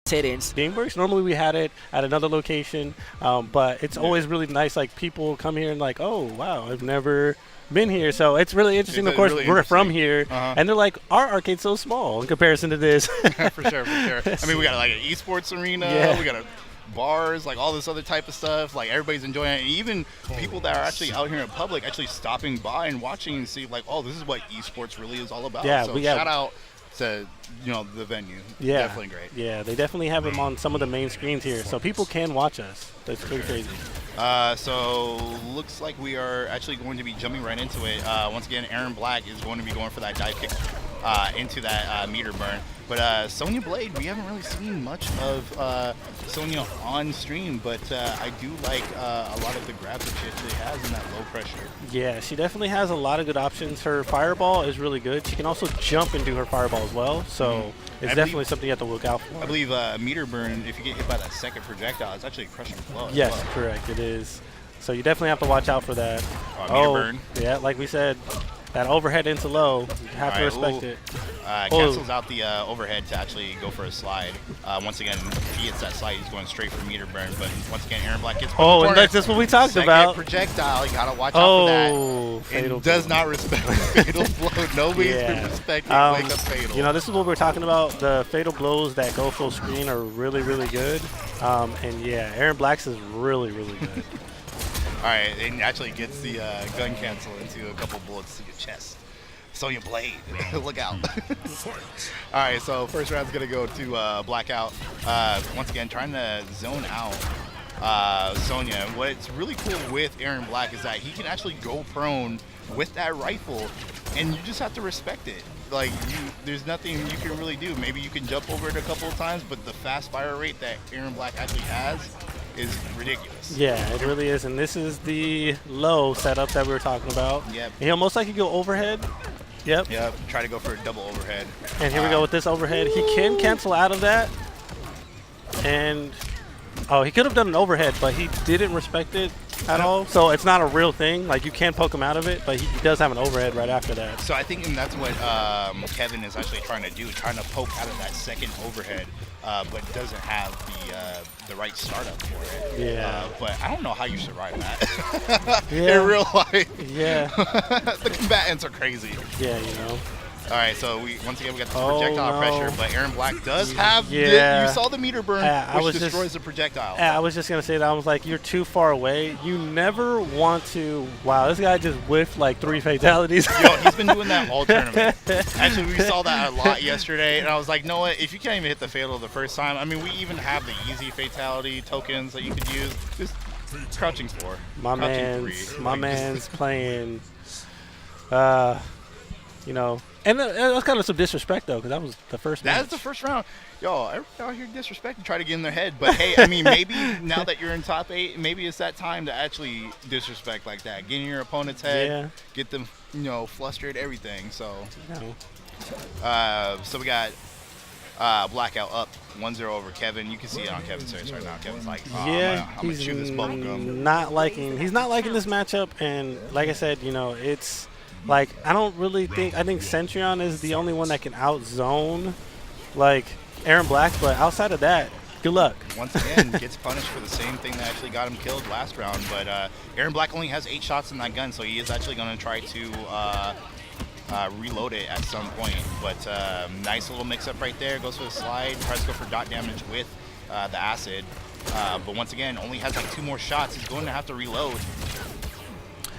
settings. Gameworks. Normally we had it at another location, but it's always really nice. Like people come here and like, oh wow, I've never been here. So it's really interesting. Of course, really we're from interesting. here, and they're like, our arcade's so small in comparison to this. For sure. I mean, we got like an esports arena. Yeah. We got bars, like all this other type of stuff. Like everybody's enjoying it. And even people that are actually out here in public, actually stopping by and watching and see like, oh, this is what esports really is all about. Yeah, so we got shout out to the venue. Yeah, Definitely great. Yeah, they definitely have them on some of the main screens here, so people can watch us. That's pretty crazy. So looks like we are actually going to be jumping right into it. Once again, Aaron Black is going to be going for that dive kick into that meter burn. But SONYA Blade, we haven't really seen much of SONYA on stream, but I do like a lot of the grabs that she actually has in that low pressure. Yeah, she definitely has a lot of good options. Her fireball is really good. She can also jump and do her fireball as well, so it's definitely something you have to look out for. I believe meter burn, if you get hit by that second projectile, it's actually a crushing blow. Yes, correct, it is. So you definitely have to watch out for that. Meter burn. Yeah, like we said, that overhead into low, you have to respect it. Cancels out the overhead to actually go for a slide. Once again, if he hits that slide, he's going straight for meter burn. But once again, Aaron Black gets and that's just what we talked about. Projectile, you gotta watch out for that. Fatal it does not respect fatal blow. Nobody's been respecting wake up fatal. You know, this is what we're talking about. The fatal blows that go full screen are really, really good. And yeah, Aaron Black's is really, really good. All right, and actually gets the gun cancel into a couple bullets to your chest. SONYA Blade, look out. All right, so first round's going to go to Blackout. Once again, trying to zone out SONYA. What's really cool with Aaron Black is that he can actually go prone with that rifle, and you just have to respect it. Like, there's nothing you can really do. Maybe you can jump over it a couple of times, but the fast fire rate that Aaron Black actually has is ridiculous. Yeah, it really is. And this is the low setup that we were talking about. Yep. And he'll most likely go overhead. Yep. Try to go for a double overhead. And here we go with this overhead. He can cancel out of that. And, he could have done an overhead, but he didn't respect it at all. So it's not a real thing. Like, you can poke him out of it, but he does have an overhead right after that. So I think that's what Kevin is actually trying to do, trying to poke out of that second overhead, but doesn't have the right startup for it. Yeah. But I don't know how you survive that in real life. Yeah. The combatants are crazy. Yeah, you know. All right, so once again we got the projectile pressure, but Aaron Black does have. You saw the meter burn, which destroys the projectile. I was just gonna say that. I was like, you're too far away. You never want to. Wow, this guy just whiffed like 3 fatalities. Yo, he's been doing that all tournament. Actually, we saw that a lot yesterday, and I was like, no, what? If you can't even hit the fatal the first time, I mean, we even have the easy fatality tokens that you could use. Just crouching 4. My man's playing. You know. And that was kind of some disrespect, though, because that was the first match. That was the first round. Yo, everybody out here disrespect and try to get in their head. But, hey, I mean, maybe now that you're in top 8, maybe it's that time to actually disrespect like that. Get in your opponent's head, get them, flustered, everything. So, so we got Blackout up 1-0 over Kevin. You can see it on Kevin's face right now. Kevin's like, I'm going to chew this bubble gum. He's not liking this matchup. And like I said, it's... Like, I think Centurion is the only one that can out-zone, like, Aaron Black, but outside of that, good luck. Once again, gets punished for the same thing that actually got him killed last round, but Aaron Black only has 8 shots in that gun, so he is actually going to try to reload it at some point, but nice little mix-up right there, goes for the slide, tries to go for dot damage with the acid, but once again, only has like 2 more shots, he's going to have to reload.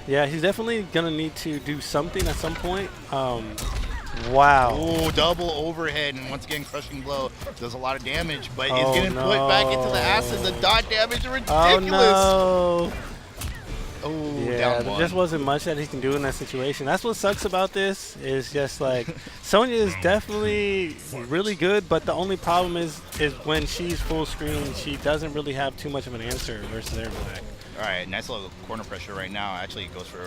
Yeah, he's definitely going to need to do something at some point. Wow. Oh, double overhead, and once again, crushing blow. Does a lot of damage, but is getting put back into the acid. The dot damage is ridiculous. Oh, no. Oh, yeah, down 1. There just wasn't much that he can do in that situation. That's what sucks about this is just like SONYA is definitely really good, but the only problem is when she's full screen, she doesn't really have too much of an answer versus Aaron Black. All right, nice little corner pressure right now. Actually, it goes for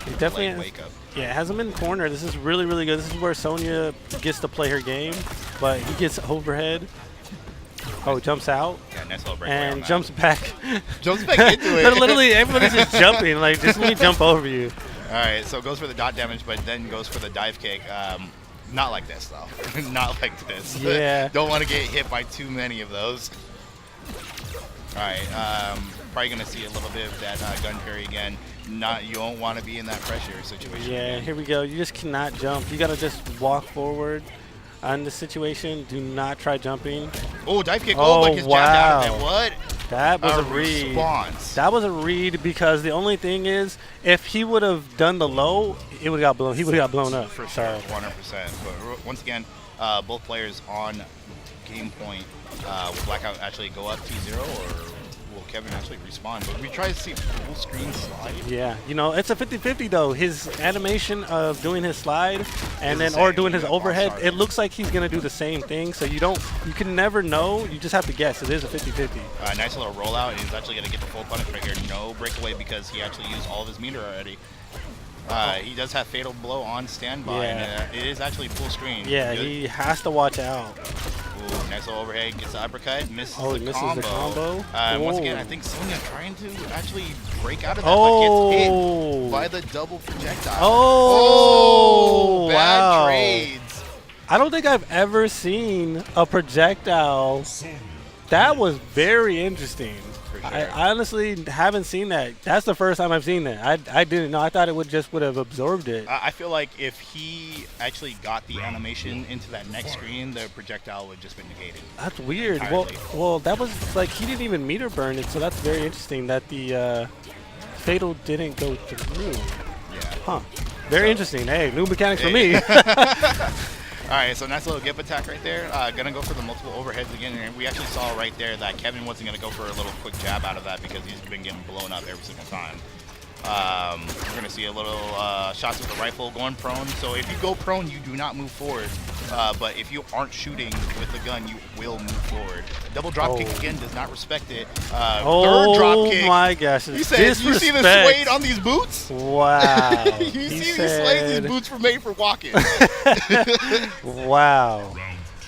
he definitely wake up. Yeah, it has him in corner. This is really, really good. This is where SONYA gets to play her game, but he gets overhead. Oh, jumps out. Yeah, nice little breakaway and jumps back. Jumps back into it. Literally, everybody's just jumping. Like, just let me jump over you. All right, so goes for the dot damage, but then goes for the dive kick. Not like this, though. Not like this. Yeah. Don't want to get hit by too many of those. All right. Probably going to see a little bit of that gun parry again. You don't want to be in that pressure situation. Yeah, again. here we go. You just cannot jump. You got to just walk forward on the situation. Do not try jumping. Oh, dive kick. Oh, but he's jabbed out of wow. it. What? That was a read. Response. That was a read because the only thing is, if he would have done the low, it would have got blown. He would have got blown up. For sure, 100%. But once again, both players on game point. Will Blackout actually go up 2-0, or will Kevin actually respawn? But we try to see full screen slide. Yeah, you know, it's a 50-50 though. His animation of doing his slide and then or doing his overhead, it looks like he's gonna do the same thing. So you can never know. You just have to guess. It is a 50-50. Nice little rollout, and he's actually gonna get the full punish right here. No breakaway because he actually used all of his meter already. He does have Fatal Blow on standby, and it is actually full screen. Yeah, Good. he has to watch out. Ooh, nice little overhead, gets the uppercut, misses the combo. Once again, I think SONYA trying to actually break out of that, Oh. but gets hit by the double projectile. Oh, bad wow. trades. I don't think I've ever seen a projectile. That was very interesting. For sure. I honestly haven't seen that. That's the first time I've seen that. I didn't know. I thought it would have absorbed it. I feel like if he actually got the animation into that next screen, the projectile would just been negated. That's weird. Entirely. Well, that was like he didn't even meter burn it, so that's very interesting that the fatal didn't go through. Yeah. Huh. Very interesting. Hey, new mechanics for me. All right, so nice little gip attack right there. Gonna go for the multiple overheads again. And we actually saw right there that Kevin wasn't gonna go for a little quick jab out of that because he's been getting blown up every single time. We're gonna see a little shots with the rifle going prone. So if you go prone, you do not move forward. But if you aren't shooting with the gun, you will move forward. Double drop kick again does not respect it. Third drop kick. Oh my gosh! He said, "You see the suede on these boots? Wow! You see these suede? These boots were made for walking." Wow.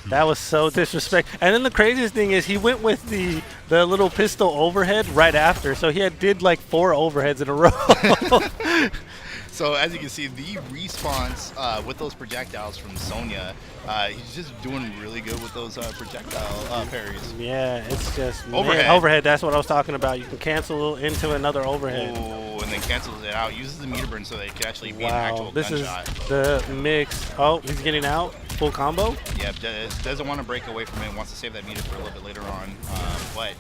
That was so disrespectful. And then the craziest thing is he went with the little pistol overhead right after. So he did like 4 overheads in a row. So as you can see, the response with those projectiles from SONYA, he's just doing really good with those projectile parries. Yeah, it's just overhead. Overhead, that's what I was talking about. You can cancel into another overhead. Oh, and then cancels it out. Uses the meter burn so that it can actually be an actual gunshot. This is the mix. Oh, he's getting out. Full combo. Yep, doesn't want to break away from it. Wants to save that meter for a little bit later on. But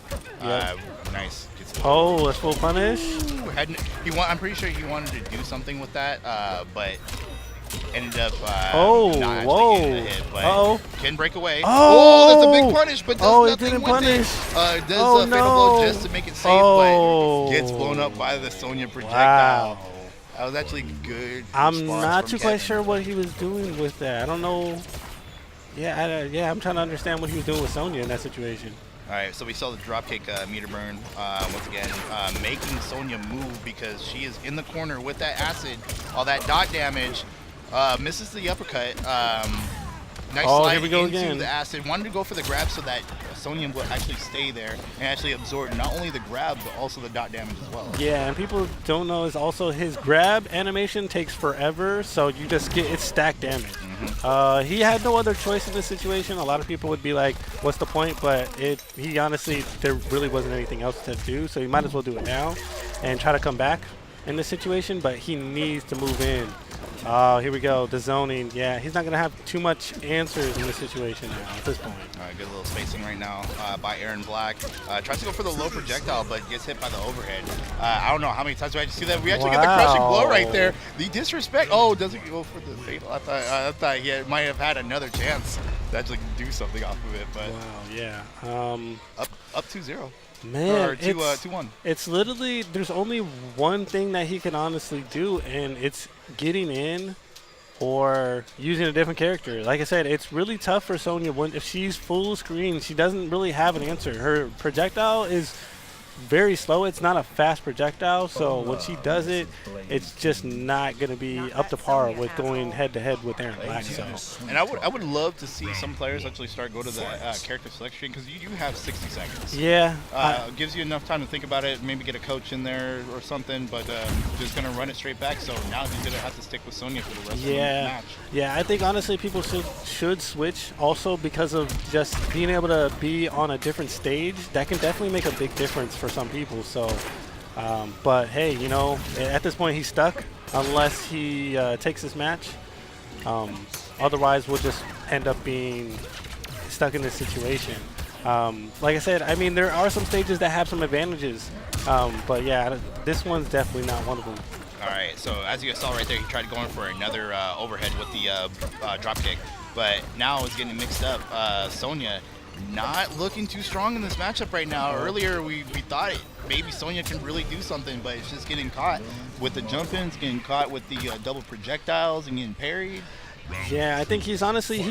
nice. Oh, that's full punish. I'm pretty sure he wanted to do something with that, but ended up not actually getting the hit. But can break away. Oh, that's a big punish, but does nothing didn't with punish. it. Does a fatal blow just to make it safe, but gets blown up by the SONYA projectile. Wow. That was actually good. I'm not too quite sure what he was doing with that. I don't know. Yeah, I'm trying to understand what he was doing with SONYA in that situation. All right, so we saw the dropkick meter burn once again, making SONYA move because she is in the corner with that acid, all that dot damage, misses the uppercut. Nice slide into the acid. Wanted to go for the grab so that SONYA would actually stay there and actually absorb not only the grab but also the dot damage as well. Yeah, and people don't know is also his grab animation takes forever, so you just get it's stacked damage. He had no other choice in this situation. A lot of people would be like, "What's the point?" But he honestly there really wasn't anything else to do, so he might as well do it now and try to come back in this situation. But he needs to move in. Oh, here we go. The zoning. Yeah, he's not going to have too much answers in this situation now at this point. All right, good little spacing right now by Aaron Black. Tries to go for the low projectile, but gets hit by the overhead. I don't know how many times we actually see that. We actually get the crushing blow right there. The disrespect. Oh, doesn't go for the fatal. I thought he might have had another chance to actually do something off of it. But wow, yeah. Up 2-0. Man, or 2-1. It's literally, there's only one thing that he can honestly do, and it's getting in or using a different character. Like I said, it's really tough for SONYA. If she's full screen, she doesn't really have an answer. Her projectile is very slow. It's not a fast projectile, so when she does it, it's just not going to be up to par with going head-to-head with Erron Black. So. And I would love to see some players actually start go to the character selection because you do have 60 seconds. Yeah. Gives you enough time to think about it, maybe get a coach in there or something, but just going to run it straight back. So now he's going to have to stick with SONYA for the rest of the match. Yeah, I think honestly people should switch also because of just being able to be on a different stage. That can definitely make a big difference for some people. So, but hey, you know, at this point he's stuck unless he takes this match. Otherwise, we'll just end up being stuck in this situation. Like I said, I mean, there are some stages that have some advantages, but yeah, this one's definitely not one of them. All right, so as you saw right there, he tried going for another overhead with the drop kick, but now it's getting mixed up. SONYA not looking too strong in this matchup right now. Earlier, we thought maybe SONYA can really do something, but it's just getting caught with the jump-ins, getting caught with the double projectiles and getting parried. Yeah, I think he's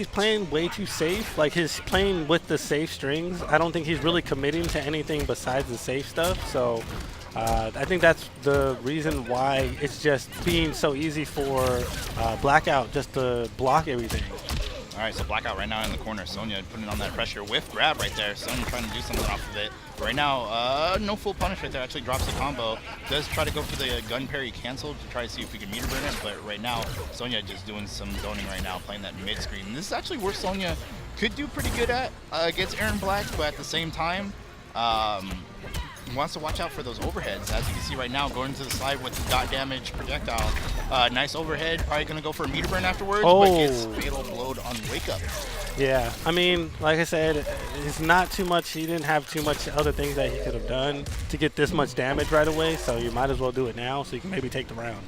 playing way too safe. Like he's playing with the safe strings. I don't think he's really committing to anything besides the safe stuff. So I think that's the reason why it's just being so easy for Blackout just to block everything. All right, so Blackout right now in the corner. SONYA putting on that pressure with grab right there. SONYA trying to do something off of it. Right now, no full punish right there. Actually drops the combo. Does try to go for the gun parry cancel to try to see if we can meter burn it. But right now, SONYA just doing some zoning right now, playing that mid screen. And this is actually where SONYA could do pretty good at against Erron Black, but at the same time, wants to watch out for those overheads. As you can see right now, going to the slide with the dot damage projectile. Nice overhead, probably going to go for a meter burn afterwards, but gets fatal blowed on wake up. Yeah, I mean, like I said, it's not too much. He didn't have too much other things that he could have done to get this much damage right away, so you might as well do it now so you can maybe take the round.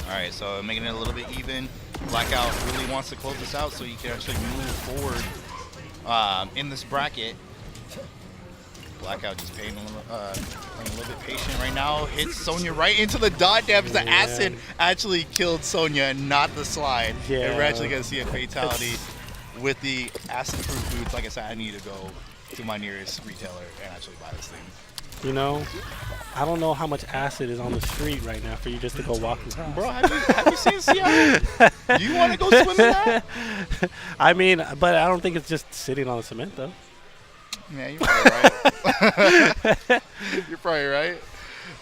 All right, so making it a little bit even. Blackout really wants to close this out so he can actually move forward in this bracket. Blackout just playing a little bit patient right now. Hits SONYA right into the dot damage. The acid actually killed SONYA, not the slide. Yeah. And we're actually going to see a fatality with the acid-proof boots. Like I said, I need to go to my nearest retailer and actually buy this thing. You know, I don't know how much acid is on the street right now for you just to go walk across. Bro, have you seen Seattle? Do you want to go swim in that? I mean, but I don't think it's just sitting on the cement, though. Yeah, you're probably right. You're probably right.